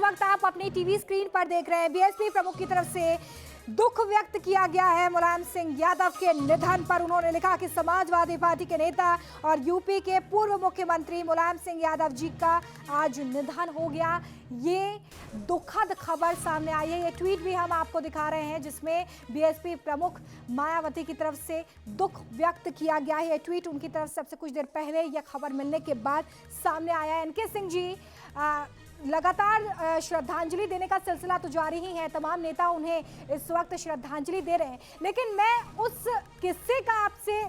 वक्त आप अपनी टीवी स्क्रीन पर देख रहे हैं। बीएसपी प्रमुख की तरफ से दुख व्यक्त किया गया है मुलायम सिंह यादव के निधन पर। उन्होंने लिखा कि समाजवादी पार्टी के नेता और यूपी के पूर्व मुख्यमंत्री मुलायम सिंह यादव जी का आज निधन हो गया। ये दुखद खबर सामने आई है। ये ट्वीट भी हम आपको दिखा रहे हैं जिसमें बीएसपी प्रमुख मायावती की तरफ से दुख व्यक्त किया गया है। ये ट्वीट उनकी तरफ से सबसे कुछ देर पहले यह खबर मिलने के बाद सामने आया है। एनके सिंह जी लगातार श्रद्धांजलि देने का सिलसिला तो जारी ही है। तमाम नेता उन्हें इस वक्त श्रद्धांजलि दे रहे हैं, लेकिन मैं उस किस्से का आपसे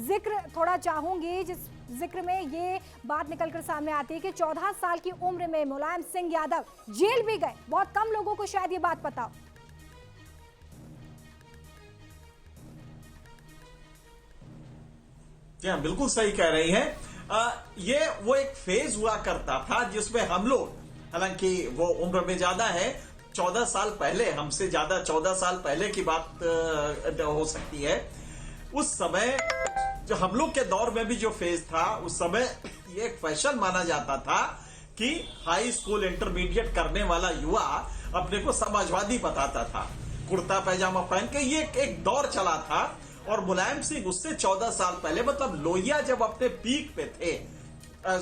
जिक्र थोड़ा चाहूंगी जिस जिक्र में ये बात निकलकर सामने आती है कि 14 साल की उम्र में मुलायम सिंह यादव जेल भी गए। बहुत कम लोगों को शायद ये बात पता हो। जी बिल्कुल सही कह रही हैं। ये वो एक फेज हुआ करता था जिसमें हम लोग, हालांकि वो उम्र में ज्यादा है, 14 साल पहले, हमसे ज्यादा 14 साल पहले की बात हो सकती है। उस समय जो हम लोग के दौर में भी जो फेज था, उस समय ये एक फैशन माना जाता था कि हाई स्कूल इंटरमीडिएट करने वाला युवा अपने को समाजवादी बताता था, कुर्ता पैजामा पहन के। ये एक दौर चला था। और मुलायम सिंह उससे 14 साल पहले, मतलब लोहिया जब अपने पीक पे थे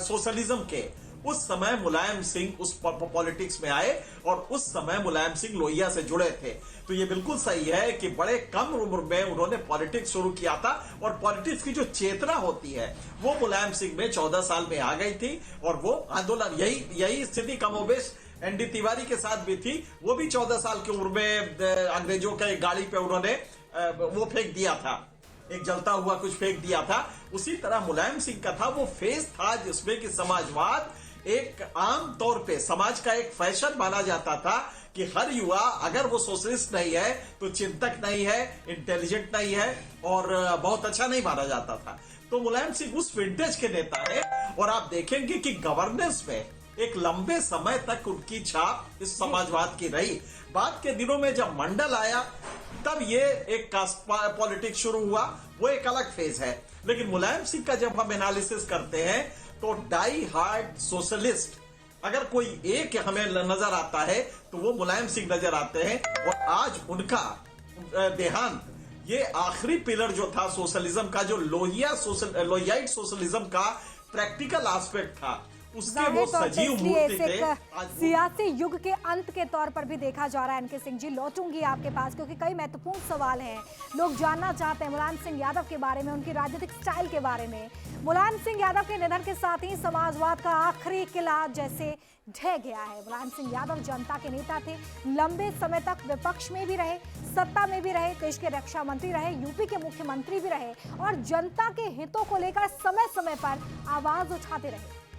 सोशलिज्म के, उस समय मुलायम सिंह उस पॉलिटिक्स में आए और उस समय मुलायम सिंह लोहिया से जुड़े थे। तो ये बिल्कुल सही है कि बड़े कम उम्र में उन्होंने पॉलिटिक्स शुरू किया था और पॉलिटिक्स की जो चेतना होती है वो मुलायम सिंह में 14 साल में आ गई थी। और वो आंदोलन, यही स्थिति कमोबेश एनडी तिवारी के साथ भी थी। वो भी 14 साल की उम्र में अंग्रेजों के गाड़ी पे उन्होंने वो फेंक दिया था, एक जलता हुआ कुछ फेंक दिया था। उसी तरह मुलायम सिंह का था, वो फेज था जिसमें कि समाजवाद एक आम तौर पे समाज का एक फैशन माना जाता था कि हर युवा अगर वो सोशलिस्ट नहीं है तो चिंतक नहीं है, इंटेलिजेंट नहीं है और बहुत अच्छा नहीं माना जाता था। तो मुलायम सिंह उस विंटेज के नेता है। और आप देखेंगे कि गवर्नेंस में एक लंबे समय तक उनकी छाप इस समाजवाद की रही। बाद के दिनों में जब मंडल आया तब ये एक कास्ट पॉलिटिक्स शुरू हुआ, वो एक अलग फेज है। लेकिन मुलायम सिंह का जब हम एनालिसिस करते हैं तो डाई हार्ड सोशलिस्ट अगर कोई एक हमें नजर आता है तो वो मुलायम सिंह नजर आते हैं। और आज उनका देहांत, ये आखिरी पिलर जो था सोशलिज्म का, जो लोहियाइट सोशलिज्म का प्रैक्टिकल एस्पेक्ट था, उसके वो सजीव मूर्ति थे। सियासी युग के अंत के तौर पर भी देखा जा रहा है। एनके सिंह जी, लौटूंगी आपके पास क्योंकि कई महत्वपूर्ण सवाल हैं। लोग जानना चाहते हैं मुलायम सिंह यादव के बारे में, उनकी राजनीतिक स्टाइल के बारे में। मुलायम सिंह यादव के निधन के साथ ही समाजवाद का आखिरी किला जैसे ढह गया है। मुलायम सिंह यादव जनता के नेता थे, लंबे समय तक विपक्ष में भी रहे, सत्ता में भी रहे, देश के रक्षा मंत्री रहे, यूपी के मुख्यमंत्री भी रहे और जनता के हितों को लेकर समय समय पर आवाज उठाते रहे।